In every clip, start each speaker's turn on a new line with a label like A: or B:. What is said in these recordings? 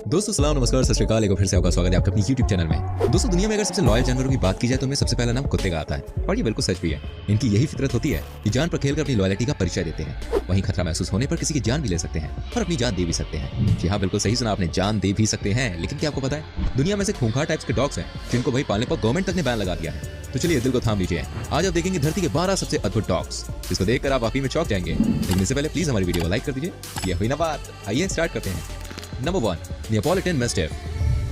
A: दोस्तों सलाम नमस्कार सत श्री अकाल। एक बार फिर से आपका स्वागत है आपके अपनी YouTube चैनल में। दोस्तों दुनिया में अगर सबसे लॉयल जानवरों की बात की जाए तो हमें सबसे पहला नाम कुत्ते का आता है और ये बिल्कुल सच भी है। इनकी यही फितरत होती है कि जान पर खेलकर अपनी लॉयल्टी का परिचय देते हैं, वहीं खतरा महसूस होने पर किसी की जान भी ले सकते हैं और अपनी जान दे भी सकते हैं। जी हाँ, बिल्कुल सही सुना आपने, जान दे भी सकते हैं। लेकिन क्या आपको पता है दुनिया में से खूंखार टाइप्स के डॉग्स हैं जिनको भाई पालने पर गवर्नमेंट तक ने बैन लगा दिया है। तो चलिए दिल को थाम लीजिए, आज आप देखेंगे धरती के 12 सबसे अद्भुत डॉग्स, जिसको देखकर आप वाकई में चौंक जाएंगे। लेकिन इससे पहले प्लीज हमारी वीडियो को लाइक कर दीजिए। ये हुई ना बात, आइए स्टार्ट करते हैं। Number 1 Neapolitan mastiff.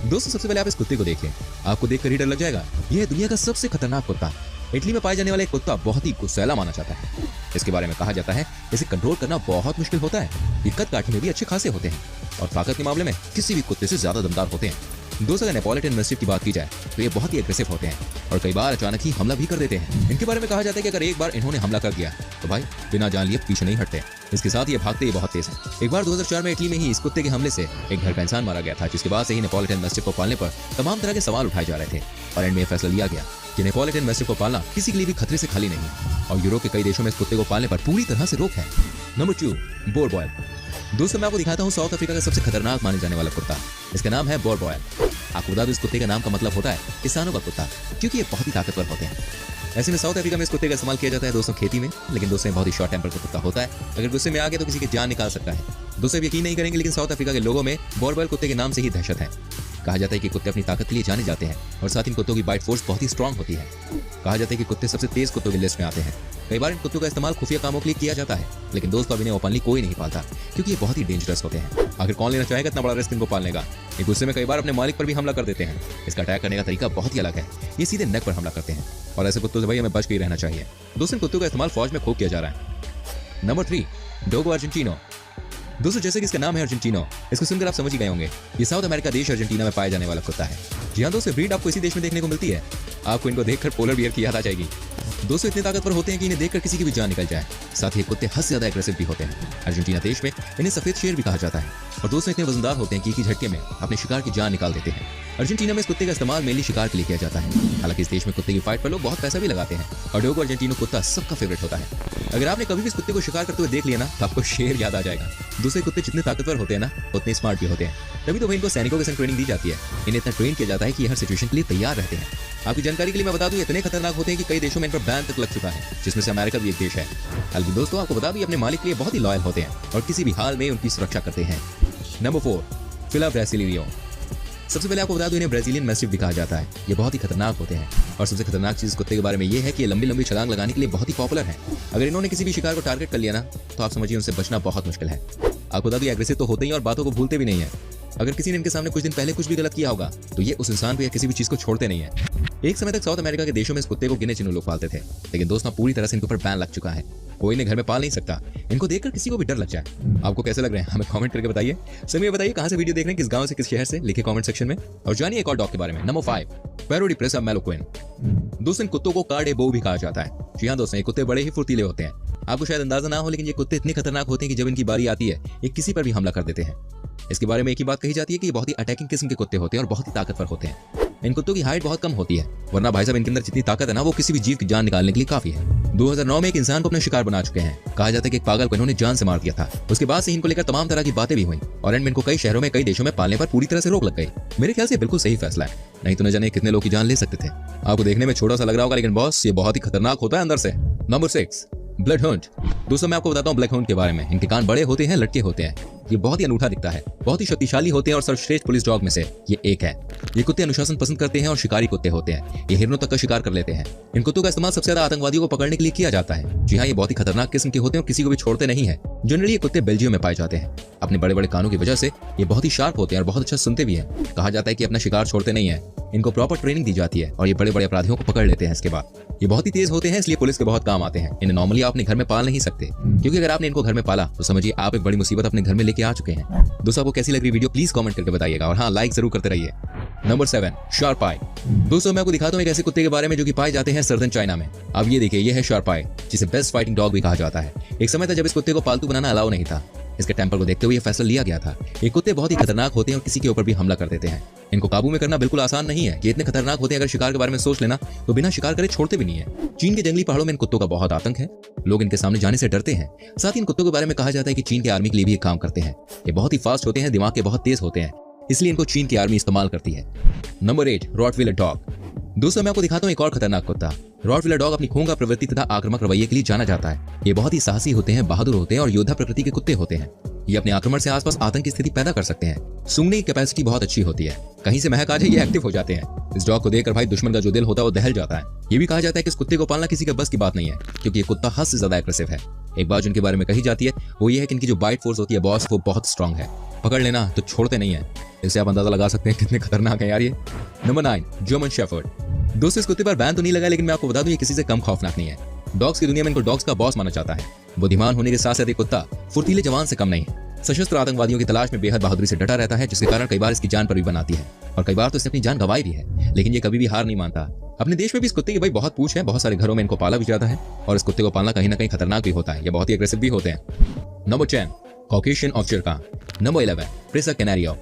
A: दोस्तों सबसे पहले आप इस कुत्ते को देखिए, आपको देखकर ही डर लग जाएगा। यह है दुनिया का सबसे खतरनाक कुत्ता। इटली में पाए जाने वाला एक कुत्ता बहुत ही गुस्सैला माना जाता है। इसके बारे में कहा जाता है इसे कंट्रोल करना बहुत मुश्किल होता है। ये कद काटने में भी अच्छे खासे होते हैं और ताकत के मामले में किसी भी कुत्ते से ज्यादा दमदार होते हैं। दोस्तों अगर नेपोलिटन मैस्टिफ की बात की जाए तो ये बहुत ही एग्रेसिव होते हैं और कई बार अचानक ही हमला भी कर देते हैं। इनके बारे में कहा जाता है कि अगर एक बार इन्होंने हमला कर दिया तो भाई बिना जान लिए पीछे नहीं हटते। इसके साथ ये भागते ही बहुत तेज हैं। एक बार 2004 में इटली में ही इस कुत्ते के हमले से एक घर का इंसान मारा गया था, जिसके बाद से ही नेपोलिटन मैस्टिफ को पालने पर तमाम तरह के सवाल उठाए जा रहे थे और एंड में फैसला लिया गया कि नेपोलिटन मैस्टिफ को पालना किसी के लिए भी खतरे से खाली नहीं और यूरोप के कई देशों में इस कुत्ते को पालने पर पूरी तरह से रोक है। नंबर 2 बोर बॉयल। दोस्तों मैं आपको दिखाता हूँ साउथ अफ्रीका का सबसे खतरनाक माने जाने वाला कुत्ता। इसका नाम है बोर बॉयल। आपको बता दूं इस कुत्ते का नाम का मतलब होता है किसानों का कुत्ता, क्योंकि ये बहुत ही ताकतवर होते हैं। ऐसे में साउथ अफ्रीका में इस कुत्ते का इस्तेमाल किया जाता है दोस्तों खेती में, लेकिन दोस्तों बहुत ही शॉर्ट टेम्पर का कुत्ता होता है। अगर गुस्से में आ गया तो किसी की जान निकाल सकता है। दोस्तों यकीन नहीं करेंगे लेकिन साउथ अफ्रीका के लोगों में बोर बॉयल कुत्ते के नाम से ही दहशत है। कहा जाता है कि कुत्ते अपनी ताकत के लिए जाने जाते हैं और साथ ही इन कुत्तों की बाइट फोर्स बहुत ही स्ट्रांग होती है। कहा जाता है कि कुत्ते सबसे तेज कुत्तों की लिस्ट में आते हैं। कई बार इन कुत्तों का इस्तेमाल खुफिया कामों के लिए किया जाता है, लेकिन दोस्तों अब इन्हें ओपनली कोई नहीं पालता क्योंकि ये बहुत ही डेंजरस होते हैं। आखिर कौन लेना चाहेगा इतना बड़ा रिस्क इनको पालने का। ये गुस्से में कई बार अपने मालिक पर भी हमला कर देते हैं। इसका अटैक करने का तरीका बहुत ही अलग है, ये सीधे नेक पर हमला करते हैं और ऐसे कुत्तों से भाई हमें बच के ही रहना चाहिए। दोस्तों इन कुत्तों का इस्तेमाल फौज में खूब किया जा रहा है। Number 3 Dogo Argentino. दोस्तों जैसे कि इसका नाम है अर्जेंटिनो, इसको सुनकर आप समझ ही गए होंगे ये साउथ अमेरिका देश अर्जेंटीना में पाया जाने वाला कुत्ता है। जी हाँ दोस्तों, ब्रीड आपको इसी देश में देखने को मिलती है। आपको इनको देखकर पोलर बियर की याद आ जाएगी। दोस्तों इतने ताकतवर होते हैं कि इन्हें देखकर किसी की भी जान निकल जाए। साथ ही कुत्ते हद से ज्यादा एग्रेसिव भी होते हैं। अर्जेंटीना देश में इन्हें सफेद शेर भी कहा जाता है और दोस्तों इतने वजनदार होते हैं कि एक ही झटके में अपने शिकार की जान निकाल देते हैं। अर्जेंटीना में इस कुत्ते का इस्तेमाल मेनली शिकार के लिए किया जाता है। हालांकि इस देश में कुत्ते की फाइट पर लोग बहुत पैसा भी लगाते हैं और डोगो अर्जेंटिनो कुत्ता सबका फेवरेट होता है। अगर आपने कभी भी इस कुत्ते को शिकार करते हुए देख लिया ना तो आपको शेर याद आ जाएगा। दूसरे कुत्ते जितने ताकतवर होते हैं ना उतने स्मार्ट भी होते हैं, तभी तो भाई इनको सैनिकों के संग ट्रेनिंग दी जाती है। इन्हें इतना ट्रेन किया जाता है कि हर सिचुएशन के लिए तैयार रहते हैं। आपकी जानकारी के लिए मैं बता दूं इतने खतरनाक होते हैं कि कई देशों में इन पर बैन तक लग चुका है, जिसमें से अमेरिका भी एक देश है। हालांकि दोस्तों आपको बता दूं अपने मालिक के लिए बहुत ही लॉयल होते हैं और किसी भी हाल में उनकी सुरक्षा करते हैं। नंबर 4 फिला ब्रासिलियो। सबसे पहले आपको बता दूं इन्हें ब्राजीलियन मैस्टिफ भी कहा जाता है। ये बहुत ही खतरनाक होते हैं और सबसे खतरनाक चीज कुत्ते के बारे में ये है कि ये लंबी लंबी छलांग लगाने के लिए बहुत ही पॉपुलर है। अगर इन्होंने किसी भी शिकार को टारगेट कर लिया ना तो आप समझिए उनसे बचना बहुत मुश्किल है। आपको बता दूं एग्रेसिव तो होते ही और बातों को भूलते भी नहीं है। अगर किसी ने इनके सामने कुछ दिन पहले कुछ भी गलत किया होगा तो ये उस इंसान को या किसी भी चीज को छोड़ते नहीं है। एक समय तक साउथ अमेरिका के देशों में इस कुत्ते को गिने चुने लोग पालते थे, लेकिन दोस्तों पूरी तरह से इनके ऊपर बैन लग चुका है। कोई इन्हें घर में पाल नहीं सकता। इनको देखकर किसी को भी डर लग जाए। आपको कैसे लग रहे हैं हमें कमेंट करके बताइए। समय बताइए कहां से वीडियो देख रहे हैं, किस गांव से किस शहर से, लिखे कमेंट सेक्शन में। और जानिए एक और डॉग के बारे में। नंबर 5 पैरोडिप्रेसा मैलोक्विन। दोस्तों इन कुत्तों को कार्डे बो भी कहा जाता है। जी हाँ दोस्तों, ये कुत्ते बड़े ही फुर्तीले होते हैं। आपको शायद अंदाजा ना हो लेकिन ये कुत्ते इतने खतरनाक होते हैं कि जब इनकी बारी आती है ये किसी पर भी हमला कर देते हैं। इसके बारे में एक ही बात कही जाती है कि ये बहुत ही अटैकिंग किस्म के कुत्ते होते हैं और बहुत ही ताकतवर होते हैं। इन कुत्तों की हाइट बहुत कम होती है, वरना भाई साहब इनके अंदर जितनी ताकत है ना वो किसी भी जीव की जान निकालने के लिए काफी है। 2009 में एक इंसान को अपने शिकार बना चुके हैं। कहा जाता है कि एक पागल को इन्होंने जान से मार दिया था। उसके बाद से इनको लेकर तमाम तरह की बातें भी हुई और एंड में इनको कई शहरों में कई देशों में पालने पर पूरी तरह से रोक लग गई। मेरे ख्याल से बिल्कुल सही फैसला है, नहीं तो न जाने कितने लोग की जान ले सकते थे। आपको देखने में छोटा सा लग रहा होगा लेकिन बॉस ये बहुत ही खतरनाक होता है अंदर से। Number 6 blood hound. दोस्तों मैं आपको बताता हूँ ब्लैक हाउंड के बारे में। इनके कान बड़े होते हैं, लटके होते हैं। ये बहुत ही अनूठा दिखता है, बहुत ही शक्तिशाली होते हैं और सर्वश्रेष्ठ पुलिस डॉग में से ये एक है। ये कुत्ते अनुशासन पसंद करते हैं और शिकारी कुत्ते होते हैं। ये हिरणों तक का शिकार कर लेते हैं। इन कुत्तों का इस्तेमाल सबसे ज्यादा आतंकवादियों को पकड़ने के लिए किया जाता है। जी हाँ, ये बहुत ही खतरनाक किस्म के होते हैं और किसी को भी छोड़ते नहीं है। जनरली ये कुत्ते बेल्जियम में पाए जाते हैं। अपने बड़े बड़े कानों की वजह से ये बहुत ही शार्प होते हैं और बहुत अच्छा सुनते भी हैं। कहा जाता है कि अपना शिकार छोड़ते नहीं है। इनको प्रॉपर ट्रेनिंग दी जाती है और ये बड़े बड़े अपराधियों को पकड़ लेते हैं। इसके बाद ये बहुत ही तेज होते हैं, इसलिए पुलिस के बहुत काम आते हैं। इन्हें नॉर्मली आप अपने घर में पाल नहीं सकते, क्योंकि अगर आपने इनको घर में पाला तो समझिए आप एक बड़ी मुसीबत अपने घर में लेके आ चुके हैं। दोस्तों आपको कैसी लग रही वीडियो प्लीज कमेंट करके बताइएगा और हाँ लाइक जरूर करते रहिए। नंबर 7 शार्पाई। दोस्तों मैं आपको दिखाता हूँ एक ऐसे कुत्ते के बारे में जो कि पाए जाते हैं सर्दर्न चाइना में। अब ये देखिए, ये है शार्पाई, जिसे बेस्ट फाइटिंग डॉग भी कहा जाता है। एक समय था जब इस कुत्ते को पालतू बनाना अलाउ नहीं था। इसके टेम्पर को देखते हुए यह फैसला लिया गया था। ये कुत्ते बहुत ही खतरनाक होते हैं और किसी के ऊपर भी हमला कर देते हैं। इनको काबू में करना बिल्कुल आसान नहीं है। ये इतने खतरनाक होते हैं, अगर शिकार के बारे में सोच लेना तो बिना शिकार करे छोड़ते भी नहीं है। चीन के जंगली पहाड़ों में इन कुत्तों का बहुत आतंक है। लोग इनके सामने जाने से डरते हैं। साथ ही इन कुत्तों के बारे में कहा जाता है कि चीन के आर्मी के लिए भी ये काम करते हैं। ये बहुत ही फास्ट होते हैं, दिमाग के बहुत तेज होते हैं, इसलिए इनको चीन की आर्मी इस्तेमाल करती है। Number 8, Rottweiler dog. दोस्तों, मैं आपको दिखाता हूँ एक और खतरनाक कुत्ता। रॉटवीलर डॉग अपनी खूंगा प्रवृत्ति तथा आक्रामक रवैये के लिए जाना जाता है। ये बहुत ही साहसी होते हैं, बहादुर होते हैं और योद्धा प्रकृति के कुत्ते होते हैं। ये अपने आक्रमण से आसपास आतंक की स्थिति पैदा कर सकते हैं। सूंघने की कैपेसिटी बहुत अच्छी होती है। कहीं से महक आ जाए ये एक्टिव हो जाते हैं। इस डॉग को देखकर भाई दुश्मन का जो दिल होता है वो दहल जाता है। ये भी कहा जाता है कि इस कुत्ते को पालना किसी के बस की बात नहीं है, क्योंकि ये कुत्ता हद से ज्यादा एग्रेसिव है। एक बात जिनके बारे में कही जाती है वो ये है कि इनकी जो बाइट फोर्स होती है बॉस, वो बहुत स्ट्रांग है। पकड़ लेना तो छोड़ते नहीं है। इससे आप अंदाजा लगा सकते हैं कितने खतरनाक है यार ये। Number 9, German shepherd. दोस्तों, इस कुत्ते पर बैन तो नहीं लगा, लेकिन मैं आपको बता दूं ये किसी से कम खौफनाक नहीं है। डॉग्स की दुनिया में इनको डॉग्स का बॉस माना जाता है। बुद्धिमान होने के साथ साथ ये कुत्ता फुर्तीले जवान से कम नहीं है। सशस्त्र आतंकवादियों की तलाश में बेहद बहादुरी से डटा रहता है, जिसके कारण कई बार इसकी जान पर भी बनाती है और कई बार तो इसने अपनी जान गंवाई भी है। लेकिन ये कभी भी हार नहीं मानता। अपने देश में भी इस कुत्ते की भाई बहुत पूछ है। बहुत सारे घरों में इनको पाला भी जाता है और इस कुत्ते को पालना कहीं ना कहीं खतरनाक भी होता है। ये बहुत ही एग्रेसिव भी होते हैं। Number 10, Caucasian ऑफशर। नंबर 11, प्रेसा कैनारियो।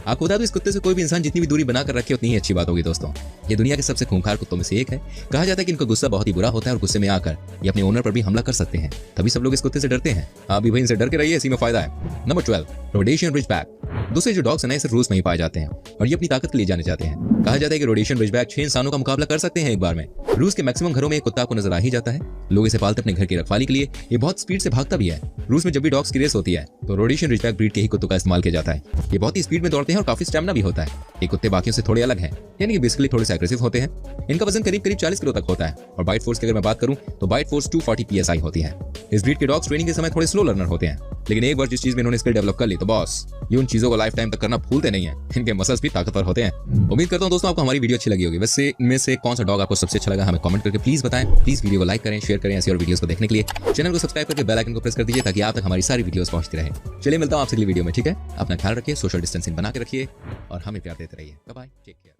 A: आपको बता दूं इस कुत्ते से कोई भी इंसान जितनी भी दूरी बनाकर रखे उतनी ही अच्छी बात होगी। दोस्तों, ये दुनिया के सबसे खूंखार कुत्तों में से एक है। कहा जाता है कि इनका गुस्सा बहुत ही बुरा होता है और गुस्से में आकर ये अपने ओनर पर भी हमला कर सकते हैं। तभी सब लोग इस कुत्ते से डरते हैं। आप भी भाई इनसे डर के रहिए, इसी में फायदा है। Number 12, Rhodesian ridgeback. दूसरे जो डॉग्स हैं सिर्फ रूस में ही पाए जाते हैं और ये अपनी ताकत के लिए जाने जाते हैं। कहा जाता है कि रोडेशियन रिजबैक 6 इंसानों का मुकाबला कर सकते हैं एक बार में। रूस के मैक्सिमम घरों में एक कुत्ता को नजर आ ही जाता है। लोग इसे पालते अपने घर की रखवाली के लिए। ये बहुत स्पीड से भागता भी है। रूस में जब भी डॉग्स की रेस होती है तो रोडेशियन रिजबैक ब्रीड के ही कुत्तों का इस्तेमाल किया जाता है। ये बहुत ही स्पीड में दौड़ते हैं और काफी स्टैमिना भी होता है। ये कुत्ते बाकियों से थोड़े अलग हैं, यानी कि बेसिकली थोड़े से एग्रेसिव होते हैं। इनका वजन करीब 40 किलो तक होता है और बाइट फोर्स की अगर मैं बात करूं तो बाइट फोर्स 240 PSI होती है। इस ब्रीड के डॉग्स ट्रेनिंग के समय थोड़े स्लो लर्नर होते हैं, लेकिन एक बार जिस चीज में इन्होंने स्किल डेवलप कर ली तो बॉस ये उन चीजों को लाइफ टाइम तक करना भूलते नहीं है। इनके मसल्स भी ताकतवर होते हैं। उम्मीद करता हूं दोस्तों आपको हमारी वीडियो अच्छी लगी होगी। वैसे इनमें से कौन सा डॉग आपको सबसे अच्छा लगा हमें कमेंट करके प्लीज बताएं। प्लीज वीडियो को लाइक करें, शेयर करें। ऐसी और वीडियोस को देखने के लिए चैनल को सब्सक्राइब करके बेल आइकन को प्रेस कर दीजिए ताकि आप तक हमारी सारी वीडियोस पहुंचती रहे। चलिए मिलता हूं आपसे अगली वीडियो में, ठीक है? अपना ख्याल रखिए, सोशल डिस्टेंसिंग बना के रखिए और हमें प्यार देते रहिए। Bye bye, take care.